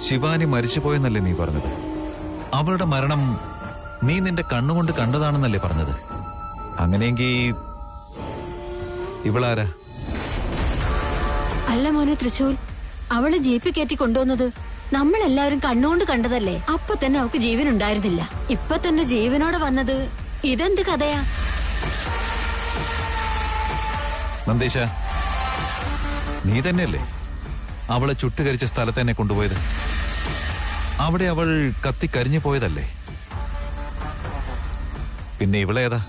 ശിവാനി മരിച്ചുപോയെന്നല്ലേ നീ പറഞ്ഞത്? അവളുടെ മരണം നീ നിന്റെ കണ്ണുകൊണ്ട് കണ്ടതാണെന്നല്ലേ പറഞ്ഞത്? അങ്ങനെയെങ്കിൽ ഇവളാരാ? അല്ല മോനെ തൃശൂൽ, അവള് ജീപ്പിൽ കയറ്റി കൊണ്ടുവന്നത് നമ്മളെല്ലാവരും കണ്ണുകൊണ്ട് കണ്ടതല്ലേ? അപ്പൊ തന്നെ അവക്ക് ജീവൻ ഉണ്ടായിരുന്നില്ല. ഇപ്പൊ തന്നെ ജീവനോടെ വന്നത് ഇതെന്ത് കഥയാ? നന്ദേശ, നീ തന്നെയല്ലേ അവളെ ചുട്ടുകരിച്ച സ്ഥലത്ത് തന്നെ കൊണ്ടുപോയത്? അവിടെ അവൾ കത്തിക്കരിഞ്ഞു പോയതല്ലേ? പിന്നെ ഇവളേതാ?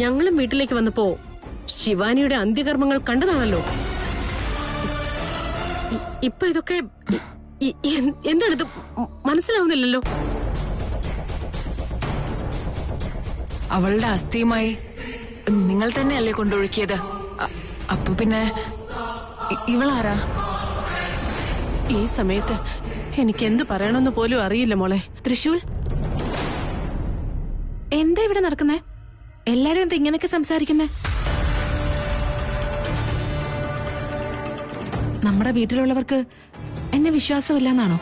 ഞങ്ങളും വീട്ടിലേക്ക് വന്നപ്പോ ശിവാനിയുടെ അന്ത്യകർമ്മങ്ങൾ കണ്ടതാണല്ലോ. ഇപ്പൊ ഇതൊക്കെ എന്താണിത്? മനസ്സിലാവുന്നില്ലല്ലോ. അവളുടെ അസ്ഥിയുമായി നിങ്ങൾ തന്നെയല്ലേ കൊണ്ടൊഴുക്കിയത്? അപ്പൊ പിന്നെ ഇവളാരാ? ഈ സമയത്ത് എനിക്ക് എന്ത് പറയണമെന്ന് പോലും അറിയില്ല മോളെ. തൃശൂൽ, എന്താ ഇവിടെ നടക്കുന്നേ? എല്ലാരും എന്താ ഇങ്ങനെയൊക്കെ സംസാരിക്കുന്നേ? നമ്മുടെ വീട്ടിലുള്ളവർക്ക് എന്നെ വിശ്വാസമില്ലെന്നാണോ?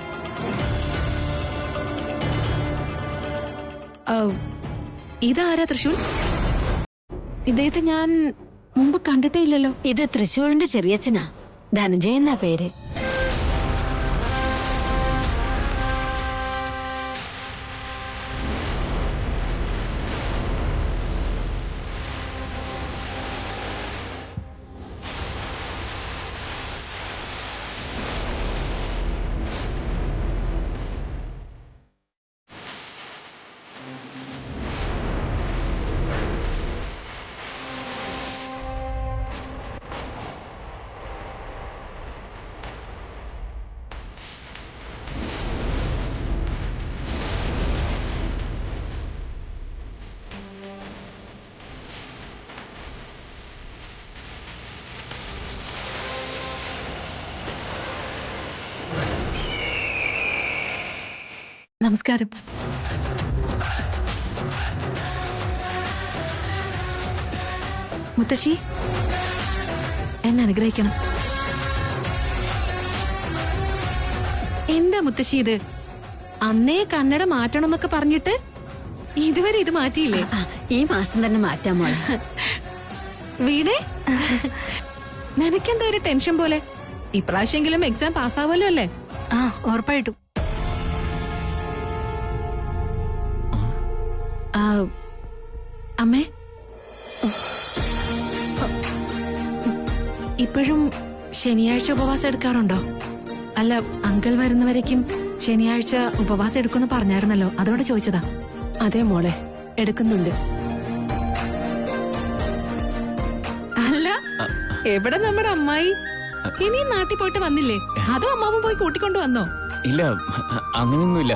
ഇതാരാ തൃശൂൽ? ഇദ്ദേഹത്തെ ഞാൻ മുമ്പ് കണ്ടിട്ടേ ഇല്ലല്ലോ. ഇത് തൃശൂരിന്റെ ചെറിയച്ഛനാ, ധനജയ എന്നാ പേര്. നമസ്കാരം. മുത്തശ്ശി, എന്നെ അനുഗ്രഹിക്കണം. എന്താ മുത്തശ്ശി ഇത്? അന്നേ കന്നഡ മാറ്റണം എന്നൊക്കെ പറഞ്ഞിട്ട് ഇതുവരെ ഇത് മാറ്റിയില്ലേ? ഈ മാസം തന്നെ മാറ്റാൻ മോളെ. വീടേ, നിനക്കെന്തോ ഒരു ടെൻഷൻ പോലെ. ഇപ്രാവശ്യെങ്കിലും എക്സാം പാസ്സാവല്ലോ അല്ലേ? ആ, ഉറപ്പായിട്ടും. അമ്മേ, ഇപ്പോഴും ശനിയാഴ്ച ഉപവാസം എടുക്കാറുണ്ടോ? അല്ല, അങ്കിൾ വരുന്നവരേക്കും ശനിയാഴ്ച ഉപവാസം എടുക്കുമെന്ന് പറഞ്ഞായിരുന്നല്ലോ, അതോടെ ചോദിച്ചതാ. അതെ മോളെ, എടുക്കുന്നുണ്ട്. അല്ല, എവിടെ നമ്മുടെ അമ്മായി? ഇനി നാട്ടിൽ പോയിട്ട് വന്നില്ലേ? അതോ അമ്മാവും പോയി കൂട്ടിക്കൊണ്ടു വന്നോ? ഇല്ല, അങ്ങനെയൊന്നുമില്ല.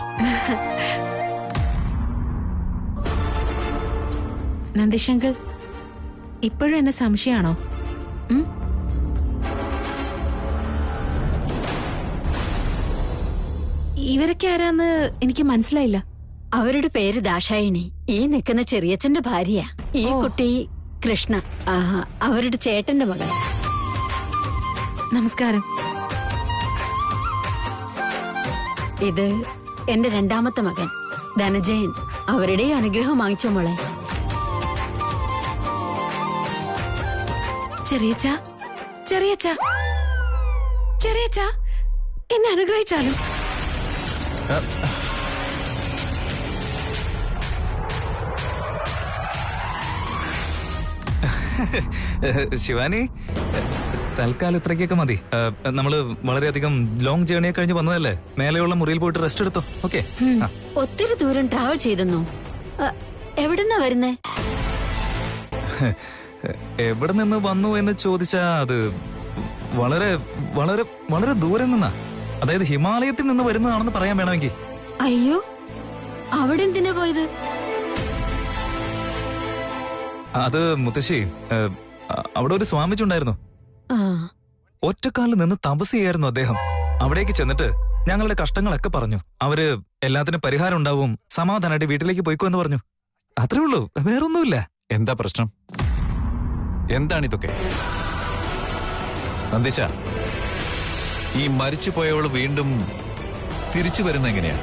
നന്ദിശങ്കർ, ഇപ്പോഴും എന്നെ സംശയമാണോ? ഇവരൊക്കെ ആരാന്ന് എനിക്ക് മനസ്സിലായില്ല. അവരുടെ പേര് ദാക്ഷായിണി. ഈ നിൽക്കുന്ന ചെറിയച്ഛന്റെ ഭാര്യയാ. ഈ കുട്ടി കൃഷ്ണ, അവരുടെ ചേട്ടന്റെ മകൻ. നമസ്കാരം. ഇത് എന്റെ രണ്ടാമത്തെ മകൻ ധനജയൻ. അവരുടെ അനുഗ്രഹം വാങ്ങിച്ചോ മോളെ. ചെറിയച്ച, ചെറിയച്ച, ചെറിയച്ച, എന്നെ അനുഗ്രഹിച്ചാലും. ശിവാനി, തൽക്കാലം ഇത്രയ്ക്കൊക്കെ മതി. നമ്മള് വളരെയധികം ലോങ് ജേർണിയെ കഴിഞ്ഞ് വന്നതല്ലേ? മേലെയുള്ള മുറിയിൽ പോയിട്ട് റെസ്റ്റ് എടുത്തോ. ഓക്കെ. ഒത്തിരി ദൂരം ട്രാവൽ ചെയ്തെന്നോ? എവിടുന്നാ വരുന്നേ? എവിടെ നിന്ന് വന്നു എന്ന് ചോദിച്ചാ അത് വളരെ വളരെ വളരെ ദൂരെ നിന്നാ. അതായത് ഹിമാലയത്തിൽ നിന്ന് വരുന്നതാണെന്ന് പറയാൻ വേണമെങ്കിൽ. അയ്യോ, അവിടെ എന്തിനാ പോയത്? അത് മുത്തശ്ശി, അവിടെ ഒരു സ്വാമിച്ചുണ്ടായിരുന്നു. ഒറ്റക്കാലിൽ നിന്ന് തപസ് ചെയ്യായിരുന്നു അദ്ദേഹം. അവിടേക്ക് ചെന്നിട്ട് ഞങ്ങളുടെ കഷ്ടങ്ങളൊക്കെ പറഞ്ഞു. അവര് എല്ലാത്തിനും പരിഹാരം ഉണ്ടാവും, സമാധാനമായിട്ട് വീട്ടിലേക്ക് പോയിക്കോ എന്ന് പറഞ്ഞു. അത്രേ ഉള്ളൂ, വേറൊന്നുമില്ല. എന്താ പ്രശ്നം? എന്താണിതൊക്കെ? നന്ദിശ, ഈ മരിച്ചുപോയവള് വീണ്ടും തിരിച്ചു വരുന്ന എങ്ങനെയാ?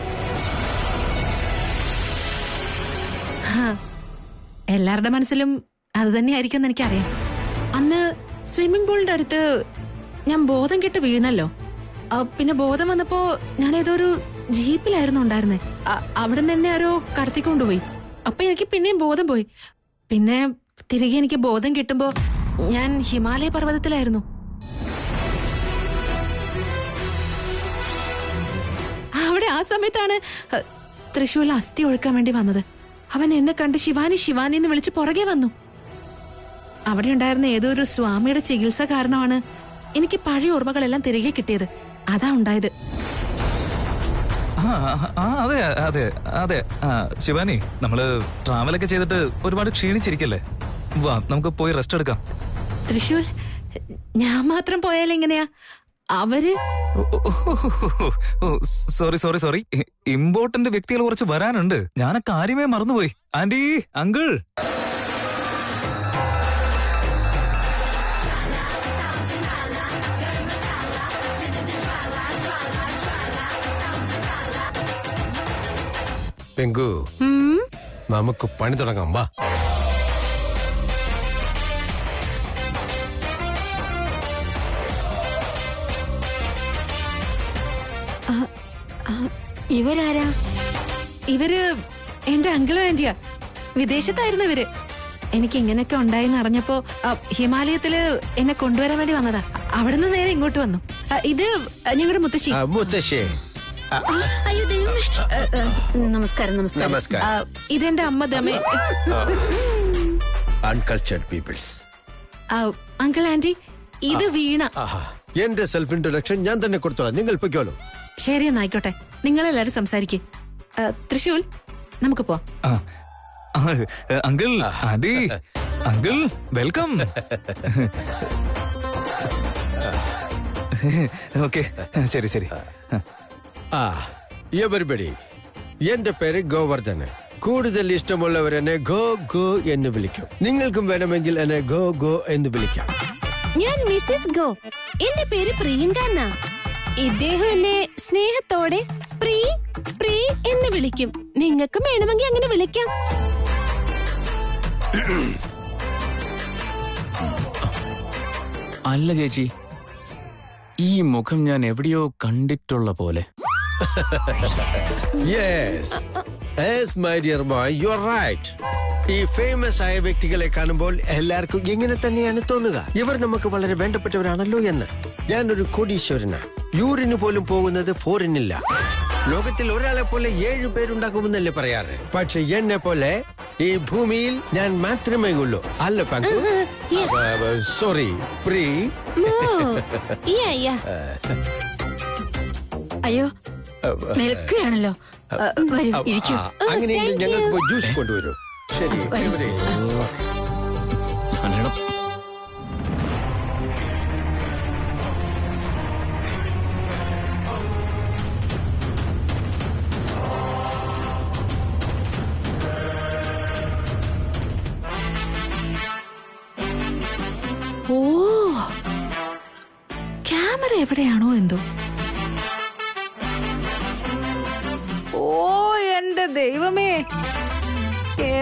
എല്ലാവരുടെ മനസ്സിലും അത് തന്നെയായിരിക്കും എന്ന് എനിക്കറിയാം. അന്ന് സ്വിമ്മിംഗ് പൂളിന്റെ അടുത്ത് ഞാൻ ബോധം കെട്ട് വീണല്ലോ. പിന്നെ ബോധം വന്നപ്പോ ഞാൻ ഏതൊരു ജീപ്പിലായിരുന്നു ഉണ്ടായിരുന്നേ. അവിടെ നിന്ന് എന്നെ ആരോ കടത്തിക്കൊണ്ടുപോയി. അപ്പൊ എനിക്ക് പിന്നെയും ബോധം പോയി. പിന്നെ തിരികെ എനിക്ക് ബോധം കിട്ടുമ്പോ ഞാൻ ഹിമാലയ പർവ്വതത്തിലായിരുന്നു. അവിടെ ആ സമയത്താണ് തൃശ്ശൂരിൽ അസ്ഥി ഒഴുക്കാൻ വേണ്ടി വന്നത്. അവൻ എന്നെ കണ്ട് ശിവാനി ശിവാനി എന്ന് വിളിച്ച് പുറകെ വന്നു. അവിടെ ഉണ്ടായിരുന്ന ഏതോ ഒരു സ്വാമിയുടെ ചികിത്സ കാരണമാണ് എനിക്ക് പഴയ ഓർമ്മകളെല്ലാം തിരികെ കിട്ടിയത്. അതാ ഉണ്ടായത്. അതെ അതെ അതെ. ശിവാനി, നമ്മള് ട്രാവലൊക്കെ ചെയ്തിട്ട് ഒരുപാട് ക്ഷീണിച്ചിരിക്കല്ലേ? വാ, നമുക്ക് പോയി റെസ്റ്റ് എടുക്കാം. തൃശ്ശൂർ ഞാൻ മാത്രം പോയാൽ എങ്ങനെയാ? അവര് സോറി സോറി സോറി, ഇമ്പോർട്ടന്റ് വ്യക്തികൾ കുറച്ച് വരാനുണ്ട്. ഞാൻ ആ കാര്യമേ മറന്നുപോയി. Anti, uncle. പെങ്കു, നമുക്ക് പണി തുടങ്ങാം. വാ. ഇവരാരാ? ഇവര് എന്റെ അങ്കിളും ആന്റിയാ. വിദേശത്തായിരുന്നു ഇവര്. എനിക്ക് ഇങ്ങനെയൊക്കെ ഉണ്ടായെന്ന് അറിഞ്ഞപ്പോ ഹിമാലയത്തില് എന്നെ കൊണ്ടുവരാൻ വേണ്ടി വന്നതാ. അവിടുന്ന് നേരെ ഇങ്ങോട്ട് വന്നു. ഇത് ഞങ്ങളുടെ മുത്തശ്ശി. മുത്തശ്ശി, അയ്യോ ദൈവമേ. നമസ്കാരം. നമസ്കാരം. നമസ്കാരം. ഇതെന്റെ അമ്മ ദമേ. Uncultured peoples. അങ്കിൾ ആന്റി, ഇത് വീണ. എന്റെ സെൽഫ് ഇൻട്രൊഡക്ഷൻ ഞാൻ തന്നെ കൊടുത്തോളാം. നിങ്ങൾ പൊയ്ക്കോളൂ. ശരി, എന്നായിക്കോട്ടെ. നിങ്ങളെല്ലാരും സംസാരിക്കേ. തൃശ്ശൂർ, നമുക്ക് പോവാം. Uncle, aunty, uncle, welcome. Okay, ശരി ശരി. എവരിബഡി, എന്റെ പേര് ഗോവർദ്ധന്. കൂടുതൽ ഇഷ്ടമുള്ളവർ എന്നെ ഗോ ഗോ എന്ന് വിളിക്കും. നിങ്ങൾക്കും വേണമെങ്കിൽ എന്നെ ഗോ ഗോ എന്ന് വിളിക്കാം. ഞാൻ മിസ്സിസ് ഗോ. എന്റെ പേര് പ്രിയങ്ക എന്നാ. ഇദ്ദേഹം എന്നെ സ്നേഹത്തോടെ പ്രീ പ്രീ എന്ന് വിളിക്കും. നിങ്ങൾക്കും വേണമെങ്കിൽ അങ്ങനെ വിളിക്കാം. അല്ല ചേച്ചി, ഈ മുഖം ഞാൻ എവിടെയോ കണ്ടിട്ടുള്ള പോലെ. Yes. Yes, my dear boy, you are right. ഈ ഫേമസ് ആയ വ്യക്തികളെ കാണുമ്പോൾ എല്ലാവർക്കും ഇങ്ങനെ തന്നെയാണ് തോന്നുക. ഇവർ നമുക്ക് വളരെ വേണ്ടപ്പെട്ടവരാണല്ലോ എന്ന്. ഞാനൊരു കോടീശ്വരനാ. യൂറിന് പോലും പോകുന്നത് ഫോറിനില്ല. ലോകത്തിൽ ഒരാളെ പോലെ 7 പേരുണ്ടാകുമെന്നല്ലേ പറയാറ്. പക്ഷെ എന്നെ പോലെ ഈ ഭൂമിയിൽ ഞാൻ മാത്രമേ ഉള്ളൂ. അല്ല പങ്കു? Sorry, pre. അയ്യോ, നിൽക്കുകയാണല്ലോ. വരൂ, ഇരിക്കൂ. അങ്ങനെയെങ്കിൽ ഞങ്ങൾക്ക് പോയി ജ്യൂസ് കൊണ്ടുവരൂ. ശരി. ഓ, ക്യാമറ എവിടെയാണോ എന്തോ. ഓ എന്റെ ദൈവമേ,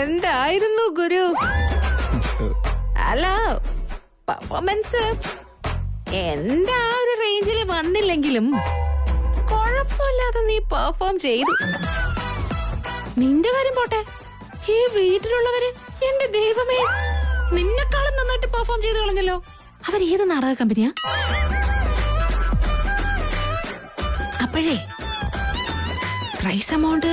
എന്തായിരുന്നു ഗുരു. അല്ല, പെർഫോമൻസ് എന്റെ ആ ഒരു റേഞ്ചിൽ വന്നില്ലെങ്കിലും കുഴപ്പമില്ലാതെ നീ പെർഫോം ചെയ്തു. നിന്റെ കാര്യം പോട്ടെ, ഈ വീട്ടിലുള്ളവര് എന്റെ ദൈവമേ നിന്നെക്കാളും നന്നായിട്ട് പെർഫോം ചെയ്തു കളഞ്ഞല്ലോ. അവരേത് നാടക കമ്പനിയാ? അപ്പോഴേ പ്രൈസ് എമൗണ്ട്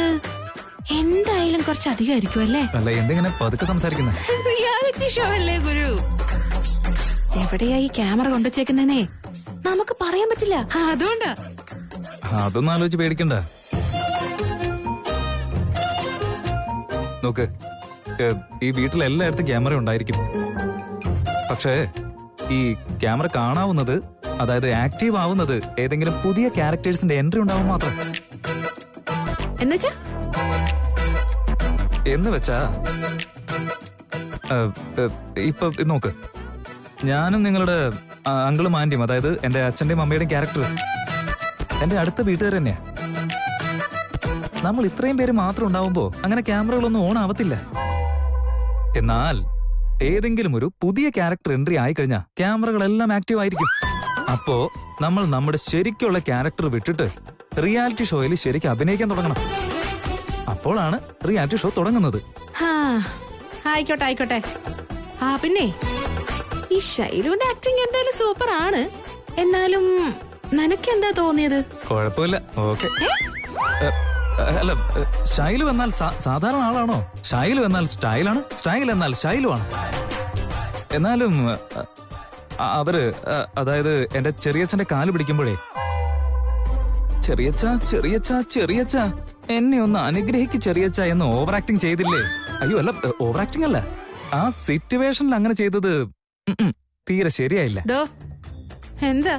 എന്തായാലും കുറച്ച് അധികമായിരിക്കും അല്ലേ? അല്ല, എന്തെങ്ങനെ പതുക്കെ സംസാരിക്കുന്നത്? റിയാലിറ്റി ഷോ അല്ലേ ഗുരു. എവിടെയാ ഈ ക്യാമറ കൊണ്ടുവച്ചേക്കുന്നേ നമുക്ക് പറയാൻ പറ്റില്ല. അതുകൊണ്ടാ. അതൊന്നും ആലോചിച്ച് പേടിക്കണ്ട. നോക്ക്, ഈ വീട്ടിൽ എല്ലായിടത്തും ക്യാമറ ഉണ്ടായിരിക്കും. പക്ഷേ ഈ ക്യാമറ കാണാവുന്നത്, അതായത് ആക്റ്റീവ് ആവുന്നത് ഏതെങ്കിലും പുതിയ ക്യാരക്ടേഴ്സിന്റെ എൻട്രി ഉണ്ടാവും മാത്രം. എന്ന് വെച്ചാ ഇപ്പൊ നോക്ക്, ഞാനും നിങ്ങളുടെ അങ്കിളും ആന്റിയും, അതായത് എന്റെ അച്ഛന്റെയും അമ്മയുടെയും ക്യാരക്ടർ എന്റെ അടുത്ത വീട്ടുകാർ തന്നെയാ. നമ്മൾ ഇത്രയും പേര് മാത്രം ഉണ്ടാവുമ്പോ അങ്ങനെ ക്യാമറകളൊന്നും ഓൺ ആവത്തില്ല. എന്നാൽ ഏതെങ്കിലും ഒരു പുതിയ ക്യാരക്ടർ എൻട്രി ആയിക്കഴിഞ്ഞാൽ ക്യാമറകളെല്ലാം ആക്റ്റീവ് ആയിരിക്കും. അപ്പോ നമ്മൾ നമ്മുടെ ശരിക്കുള്ള ക്യാരക്ടർ വിട്ടിട്ട് റിയാലിറ്റി ഷോയിൽ ശരിക്കും അഭിനയിക്കാൻ തുടങ്ങണം. അപ്പോഴാണ് റിയാലിറ്റി ഷോ തുടങ്ങുന്നത്. ആയിക്കോട്ടെ ആയിക്കോട്ടെ. ആ പിന്നെ ഈ ഷൈലുവിന്റെ ആക്ടിങ് എന്തായാലും സൂപ്പർ ആണ്. എന്നാലും നിനക്കെന്താ തോന്നിയത്? കുഴപ്പമില്ല, ഓക്കെ. അല്ല, ഷൈലു എന്നാൽ സാധാരണ ആളാണോ? ഷൈലു എന്നാൽ സ്റ്റൈലാണ്, സ്റ്റൈൽ എന്നാൽ ഷൈലുമാണ്. എന്നാലും അവര്, അതായത് എന്റെ ചെറിയച്ഛന്റെ കാല് പിടിക്കുമ്പോഴേ ചെറിയച്ച എന്നെ ഒന്ന് അനുഗ്രഹിക്ക് ചെറിയച്ച എന്ന് ഓവർ ആക്ടിങ് ചെയ്തില്ലേ? അയ്യോ അല്ല, ഓവർ ആക്ടിങ് അല്ല, ആ സിറ്റുവേഷനിൽ അങ്ങനെ ചെയ്തത് തീരെ ശരിയായില്ല. എന്താ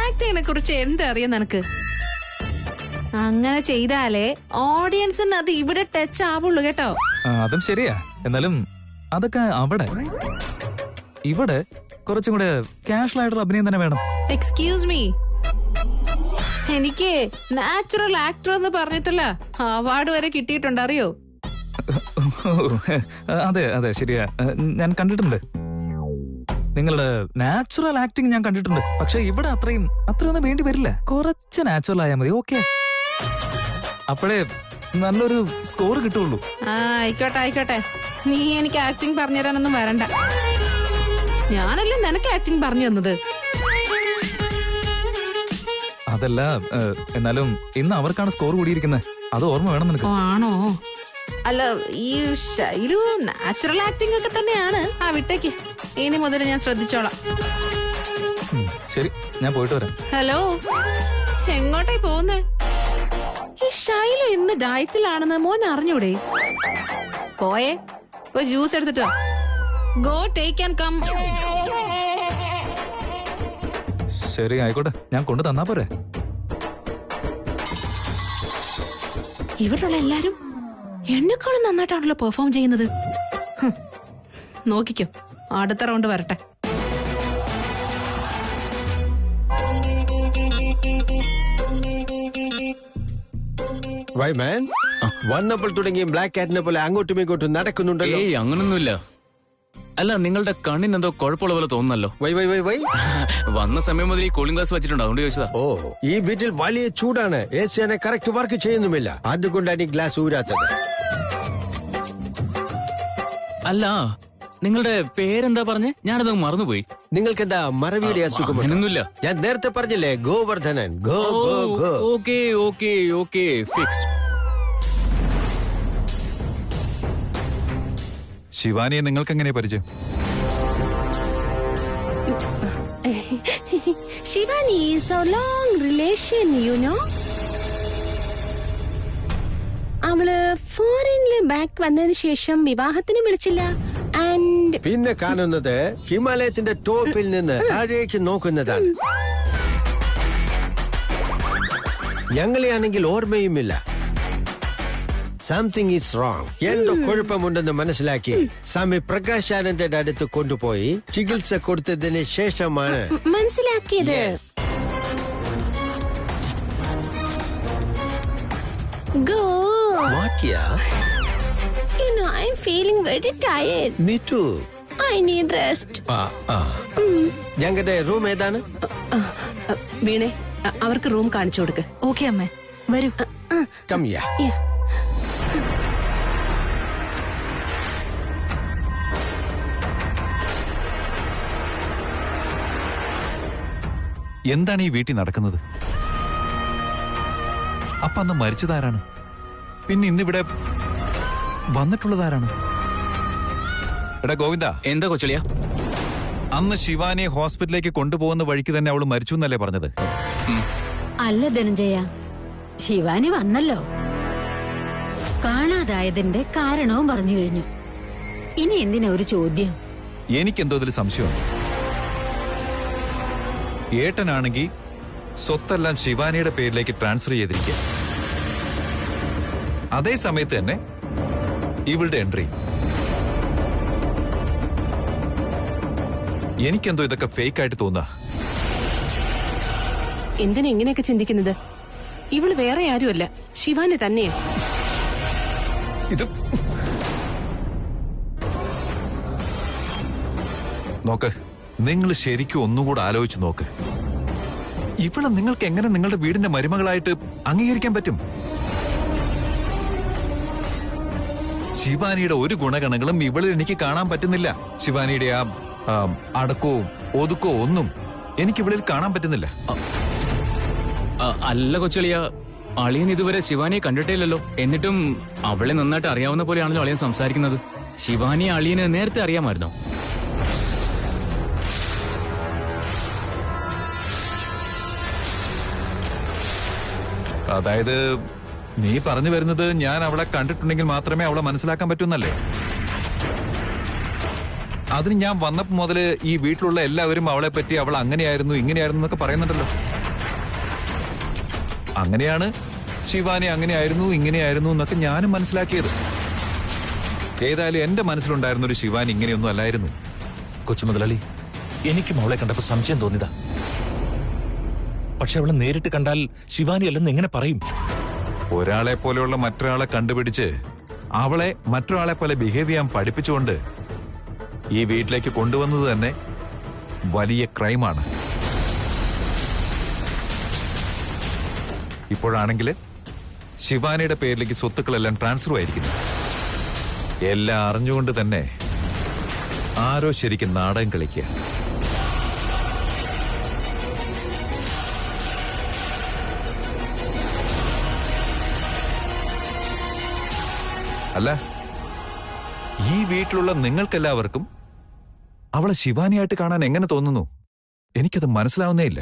ആക്ടിങ്ങിനെ കുറിച്ച് എന്താ അറിയാം നിനക്ക്? അങ്ങനെ ചെയ്താലേ ഓഡിയൻസിന് അത് ഇവിടെ ടച്ച് ആവുള്ളൂ കേട്ടോ. അതും ശരിയാ. എന്നാലും അതൊക്കെ അവിടെ, ഇവിടെ കുറച്ചും കൂടെ കാഷ്വൽ ആയിട്ടുള്ള അഭിനയം തന്നെ വേണം. എക്സ്ക്യൂസ് മീ, എനിക്ക് നാച്ചുറൽ ആക്ടർ എന്ന് പറഞ്ഞിട്ടല്ല അവാർഡ് വരെ കിട്ടിയിട്ടുണ്ട്, അറിയോ? അതെ അതെ ശരിയാ, ഞാൻ കണ്ടിട്ടുണ്ട്. നിങ്ങളുടെ നാച്ചുറൽ ആക്ടിങ് ഞാൻ കണ്ടിട്ടുണ്ട്. പക്ഷെ ഇവിടെ അത്രയൊന്നും വേണ്ടി വരില്ല. കുറച്ച് നാച്ചുറൽ ആയാൽ മതി. ഓക്കെ, അപ്പോഴേ നല്ലൊരു സ്കോർ കിട്ടുള്ളൂ. ആയിക്കോട്ടെ ആയിക്കോട്ടെ. നീ എനിക്ക് ആക്ടിങ് പറഞ്ഞു തരാനൊന്നും വരണ്ട. ഞാനല്ലേ നിനക്ക് ആക്ടിങ് പറഞ്ഞു തന്നത്. അതല്ല, എന്നാലും ഇന്ന് അവർക്കാണ് സ്കോർ കൂടിയിരിക്കുന്നത്. അത് ഓർമ്മ വേണം നിനക്ക്. ആണോ? അല്ല, ഈ ഷൈലു നാച്ചുറൽ ആക്ടിങ് ഒക്കെ തന്നെയാണ്. വിട്ടേക്ക്, ഇനി മുതൽ ഞാൻ ശ്രദ്ധിച്ചോളാം. ശരി, ഞാൻ പോയിട്ട് വരാം. ഹലോ, എങ്ങോട്ടായി പോകുന്നേ? ഈ ഷൈലു ഇന്ന് ഡയറ്റിലാണെന്ന് മോൻ അറിഞ്ഞൂടെ? പോയേ, പോയി ജ്യൂസ് എടുത്തിട്ടോ. Go take and come. ശരി, ആയിക്കോട്ടെ, ഞാൻ കൊണ്ടു തന്നാ പോരെ. ഇവിടെയുള്ള എല്ലാരും എന്നെക്കാളും നന്നായിട്ടാണല്ലോ പെർഫോം ചെയ്യുന്നത്. നോക്കിക്കോ, അടുത്ത റൗണ്ട് വരട്ടെ. വൈ മാൻ, വന്നപ്പോൾ തുടങ്ങി ബ്ലാക്ക് കാറ്റിനെ പോലെ അങ്ങോട്ടും ഇങ്ങോട്ടും നടക്കുന്നുണ്ടല്ലോ. ഏയ് അങ്ങനൊന്നുമില്ല. അല്ല, നിങ്ങളുടെ കണ്ണിന് എന്തോ കുഴപ്പമുള്ള പോലെ തോന്നുന്നല്ലോ. വൈ വൈ വൈ വൈ വന്ന സമയം മുതൽ ഈ കൂളിംഗ് ഗ്ലാസ് വെച്ചിട്ടുണ്ട്, അതുകൊണ്ട് ചോദിച്ചതാ. ഓ, ഈ വീട്ടിൽ വലിയ ചൂടാണ്. AC കറക്റ്റ് വർക്ക് ചെയ്യുന്നുമില്ല, അതുകൊണ്ടാണ് ഈ ഗ്ലാസ് ഊരാത്തത്. അല്ല, നിങ്ങളുടെ പേരെന്താ പറഞ്ഞേ? ഞാനത് മറന്നുപോയി. നിങ്ങൾക്ക് എന്താ മറവിയുടെ അസുഖം? അങ്ങനൊന്നുമില്ല. ഞാൻ നേരത്തെ പറഞ്ഞില്ലേ, Govardhanan. Go go go. Okay okay okay, fixed. ശിവാനിയെ നിങ്ങൾക്ക് എങ്ങനെ പരിചയം? Shivani is a long relation, you know. അവള് ഫോറിനില് ബാക്ക് വന്നതിന് ശേഷം വിവാഹത്തിന് വിളിച്ചില്ല. ആൻഡ് പിന്നെ കാണുന്നത് ഹിമാലയത്തിന്റെ ടോപ്പിൽ നിന്ന് താഴേക്ക് നോക്കുന്നതാണ്. ഞങ്ങളെയാണെങ്കിൽ ഓർമ്മയുമില്ല. Something is wrong. എന്തോ കുഴപ്പമുണ്ടെന്ന് മനസ്സിലാക്കി സ്വാമി പ്രകാശ് ആനന്ദന്റെ അടുത്ത് കൊണ്ടുപോയി ചികിത്സ കൊടുത്തതിന് ശേഷമാണ് മനസ്സിലാക്കിയത്. Go. What, yeah? You know, I'm feeling very tired. Me too. I need rest. ഞങ്ങളുടെ റൂം ഏതാണ്? വീണേ, അവർക്ക് റൂം കാണിച്ചു കൊടുക്ക്. ഓക്കെ അമ്മേ, വരൂ. Come here. Yeah. എന്താണ് ഈ വീട്ടിൽ നടക്കുന്നത്? അപ്പൊ അന്ന് മരിച്ചതാരാണ്? പിന്നെ ഇന്നിവിടെ വന്നിട്ടുള്ളതാരാണ്? എടാ ഗോവിന്ദ, എന്താ കൊച്ചളിയാ? അന്ന് ശിവാനിയെ ഹോസ്പിറ്റലിലേക്ക് കൊണ്ടുപോകുന്ന വഴിക്ക് തന്നെ അവള് മരിച്ചു എന്നല്ലേ പറഞ്ഞത്? അല്ല ധനഞ്ജയ, ശിവാനി വന്നല്ലോ. കാണാതായതിന്റെ കാരണവും പറഞ്ഞു കഴിഞ്ഞു. ഇനി എന്തിനാ ഒരു ചോദ്യം? എനിക്കെന്തോ ഇതിൽ സംശയമാണ്. ഏട്ടനാണെങ്കിൽ സ്വത്തെല്ലാം ശിവാനിയുടെ പേരിലേക്ക് ട്രാൻസ്ഫർ ചെയ്തിരിക്കുക. അതേ സമയത്ത് തന്നെ ഇവളുടെ എൻട്രി. എനിക്കെന്തോ ഇതൊക്കെ ഫേക്ക് ആയിട്ട് തോന്നുക. എന്തിനാ ഇങ്ങനെയൊക്കെ ചിന്തിക്കുന്നത്? ഇവള് വേറെ ആരുമല്ല, ശിവാനി തന്നെയാ. ഇത് നോക്ക്, നിങ്ങൾ ശരിക്കും ഒന്നുകൂടെ ആലോചിച്ച് നോക്ക്. ഇവിടെ നിങ്ങൾക്ക് എങ്ങനെ നിങ്ങളുടെ വീടിന്റെ മരുമകളായിട്ട് അംഗീകരിക്കാൻ പറ്റും? ശിവാനിയുടെ ഒരു ഗുണഗണങ്ങളും ഇവളിൽ എനിക്ക് കാണാൻ പറ്റുന്നില്ല. ശിവാനിയുടെ ആ അടക്കവും ഒതുക്കവും ഒന്നും എനിക്ക് ഇവളിൽ കാണാൻ പറ്റുന്നില്ല. അല്ല കൊച്ചളിയ, അളിയൻ ഇതുവരെ ശിവാനിയെ കണ്ടിട്ടേയില്ലല്ലോ. എന്നിട്ടും അവളെ നന്നായിട്ട് അറിയാവുന്ന പോലെയാണല്ലോ അളിയൻ സംസാരിക്കുന്നത്. ശിവാനിയെ അളിയന് നേരത്തെ അറിയാമായിരുന്നോ? അതായത് നീ പറഞ്ഞു വരുന്നത് ഞാൻ അവളെ കണ്ടിട്ടുണ്ടെങ്കിൽ മാത്രമേ അവളെ മനസ്സിലാക്കാൻ പറ്റൂന്നല്ലേ? അതിന് ഞാൻ വന്നപ്പോ മുതല് ഈ വീട്ടിലുള്ള എല്ലാവരും അവളെ പറ്റി അവൾ അങ്ങനെയായിരുന്നു ഇങ്ങനെയായിരുന്നു എന്നൊക്കെ പറയുന്നുണ്ടല്ലോ. അങ്ങനെയാണ് ശിവാനി അങ്ങനെയായിരുന്നു ഇങ്ങനെയായിരുന്നു എന്നൊക്കെ ഞാനും മനസ്സിലാക്കിയത്. ഏതായാലും എന്റെ മനസ്സിലുണ്ടായിരുന്ന ഒരു ശിവാനി ഇങ്ങനെയൊന്നും അല്ലായിരുന്നു. കൊച്ചുമുതലാളി, എനിക്കും അവളെ കണ്ടപ്പോ സംശയം തോന്നിയതാ. പക്ഷെ അവളെ നേരിട്ട് കണ്ടാൽ ശിവാനി അല്ലെന്ന് എങ്ങനെ പറയും? ഒരാളെ പോലെയുള്ള മറ്റൊരാളെ കണ്ടുപിടിച്ച് അവളെ മറ്റൊരാളെ പോലെ ബിഹേവ് ചെയ്യാൻ പഠിപ്പിച്ചുകൊണ്ട് ഈ വീട്ടിലേക്ക് കൊണ്ടുവന്നത് തന്നെ വലിയ ക്രൈമാണ്. ഇപ്പോഴാണെങ്കിൽ ശിവാനിയുടെ പേരിലേക്ക് സ്വത്തുക്കളെല്ലാം ട്രാൻസ്ഫർ ആയിരിക്കുന്നു. എല്ലാം അറിഞ്ഞുകൊണ്ട് തന്നെ ആരോ ശരിക്കും നാടകം കളിക്കുക. അല്ല, ഈ വീട്ടിലുള്ള നിങ്ങൾക്കെല്ലാവർക്കും അവളെ ശിവാനിയായിട്ട് കാണാൻ എങ്ങനെ തോന്നുന്നു? എനിക്കത് മനസ്സിലാവുന്നേ ഇല്ല.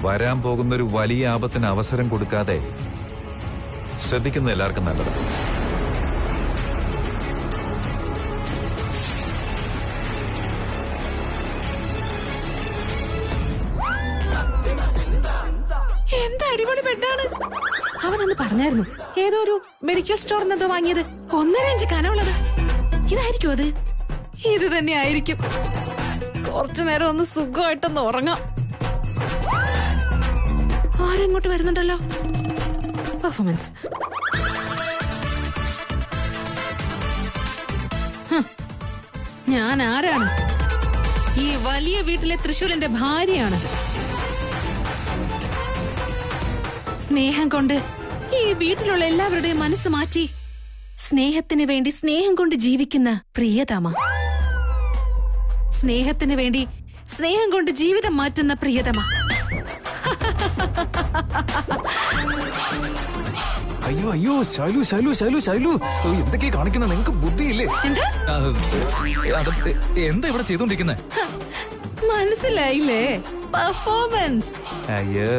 വരാൻ പോകുന്നൊരു വലിയ ആപത്തിന് അവസരം കൊടുക്കാതെ ശ്രദ്ധിക്കുന്ന എല്ലാവർക്കും നല്ലതാണ്. എന്താ അടിപൊളി ബെഡാണ്. അവനന്ന് പറഞ്ഞായിരുന്നു ഏതോ ഒരു മെഡിക്കൽ സ്റ്റോറിൽ നിന്നോ വാങ്ങിയത്. 1.5 ഇഞ്ച് കനമുള്ളത്. ഇതായിരിക്കും അത്? ഇത് തന്നെ ആയിരിക്കും. കുറച്ചു നേരം ഒന്ന് സുഖമായിട്ടൊന്ന് ഉറങ്ങാം. ആരെങ്ങോട്ട് വരുന്നുണ്ടല്ലോ. പെർഫോമൻസ്. ഞാൻ ആരാണ്? ഈ വലിയ വീട്ടിലെ തൃശ്ശൂരിന്റെ ഭാര്യയാണ്. സ്നേഹം കൊണ്ട് ഈ വീട്ടിലുള്ള എല്ലാവരുടെയും മനസ്സ് മാറ്റി സ്നേഹത്തിന് വേണ്ടി സ്നേഹം കൊണ്ട് ജീവിക്കുന്ന പ്രിയതമ. സ്നേഹത്തിന് വേണ്ടി സ്നേഹം കൊണ്ട് ജീവിതം മാറ്റുന്ന പ്രിയതമ. അയ്യോ അയ്യോ, ശൈലു ശൈലു ശൈലു ശൈലു, എന്തൊക്കെയാ കാണിക്കുന്നത്? നിങ്ങൾക്ക് ബുദ്ധിയില്ലേ? എന്താ ഇവിടെ ചെയ്തോണ്ടിരിക്കുന്നത്? മനസ്സിലായില്ലേ? പെർഫോമൻസ്. അയ്യോ,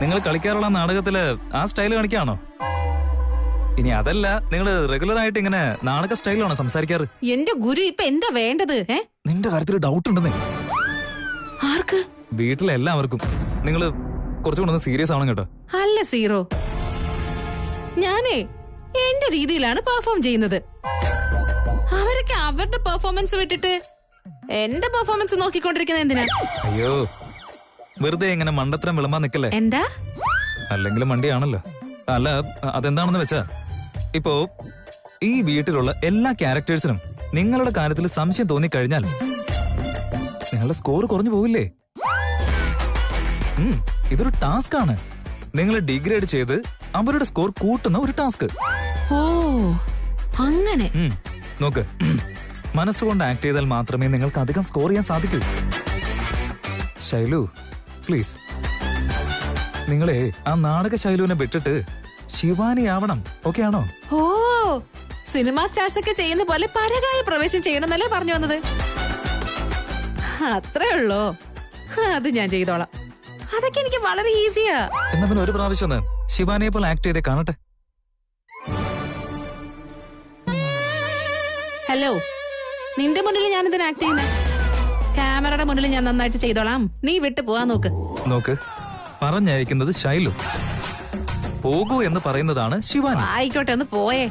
നിങ്ങൾ കളിക്കാറുള്ള നാടകത്തില് ആ സ്റ്റൈൽ കാണിക്കാണോ? ഇനി അതല്ല, നിങ്ങൾ റെഗുലർ ആയിട്ട് ഇങ്ങനെ നാടക സ്റ്റൈലാണോ സംസാരിക്കാറ്? എന്റെ ഗുരു, ഇപ്പൊ എന്താ വേണ്ടത്? നിന്റെ കാര്യത്തിൽ ഡൗട്ട് ഉണ്ടെന്നേ. ആർക്ക്? വീട്ടിലെ എല്ലാവർക്കും. നിങ്ങൾ കുറച്ചുകൂടെ സീരിയസ് ആവണം കേട്ടോ. അല്ല സീറോ, ഞാനേ എന്റെ രീതിയിലാണ് പെർഫോം ചെയ്യുന്നത്. അവരൊക്കെ അവരുടെ പെർഫോമൻസ് വിട്ടിട്ട് എന്റെ പെർഫോമൻസ് നോക്കിക്കൊണ്ടിരിക്കുന്നത് എന്തിനാ? അയ്യോ, വെറുതെ ഇങ്ങനെ മണ്ടത്തരം വിളമ്പാൻ നിക്കല്ലേ. എന്താ? അല്ലെങ്കിലും മണ്ടിയാണല്ലോ. അല്ല, അതെന്താണെന്ന് വെച്ചാ, ഇപ്പോ ഈ വീട്ടിലുള്ള എല്ലാ ക്യാരക്ടേഴ്സിനും നിങ്ങളുടെ കാര്യത്തിൽ സംശയം തോന്നിക്കഴിഞ്ഞാൽ നിങ്ങളുടെ സ്കോർ കുറഞ്ഞു പോവില്ലേ? ഇതൊരു ടാസ്ക് ആണ്. നിങ്ങൾ ഡിഗ്രേഡ് ചെയ്ത് അവരുടെ സ്കോർ കൂട്ടുന്ന ഒരു ടാസ്ക്. ഓ, അങ്ങനെ. നോക്ക്, മനസ്സുകൊണ്ട് ആക്ട് ചെയ്താൽ മാത്രമേ നിങ്ങൾക്ക് അധികം സ്കോർ ചെയ്യാൻ സാധിക്കൂ. ശൈലു, പ്ലീസ്, നിങ്ങളെ ആ നാടക ശൈലുവിനെ വിട്ടിട്ട് ശിവാനി ആവണം. ഓക്കെ ആണോ? ഓ, സിനിമാ സ്റ്റാർസ് ഒക്കെ ചെയ്യുന്ന പോലെ പരകായ പ്രവേശം ചെയ്യണമെന്നല്ലേ പറഞ്ഞു വന്നത്? അത്രേ ഉള്ളോ? അത് ഞാൻ ചെയ്തോളാം. അതൊക്കെ എനിക്ക് വളരെ ഈസിയാ. എന്നാ പിന്നെ ഒരു പ്രാവശ്യം ഒന്ന് ശിവാനിയെ പോലെ ആക്ട് ചെയ്തേ കാണട്ടെ. ഹലോ, നിന്റെ മുന്നിൽ ഞാൻ ഇതിന് ആക്ട് ചെയ്യുന്നേ? ക്യാമറയുടെ മുന്നിൽ ഞാൻ നന്നായിട്ട് ചെയ്തോളാം. നീ വിട്ടു പോവാൻ നോക്ക്. നോക്ക്, പറഞ്ഞയക്കുന്നത് ശൈലു, പോകൂ എന്ന് പറയുന്നതാണ് ശിവാനി. ആയിക്കോട്ടെ, ഒന്ന് പോയേ.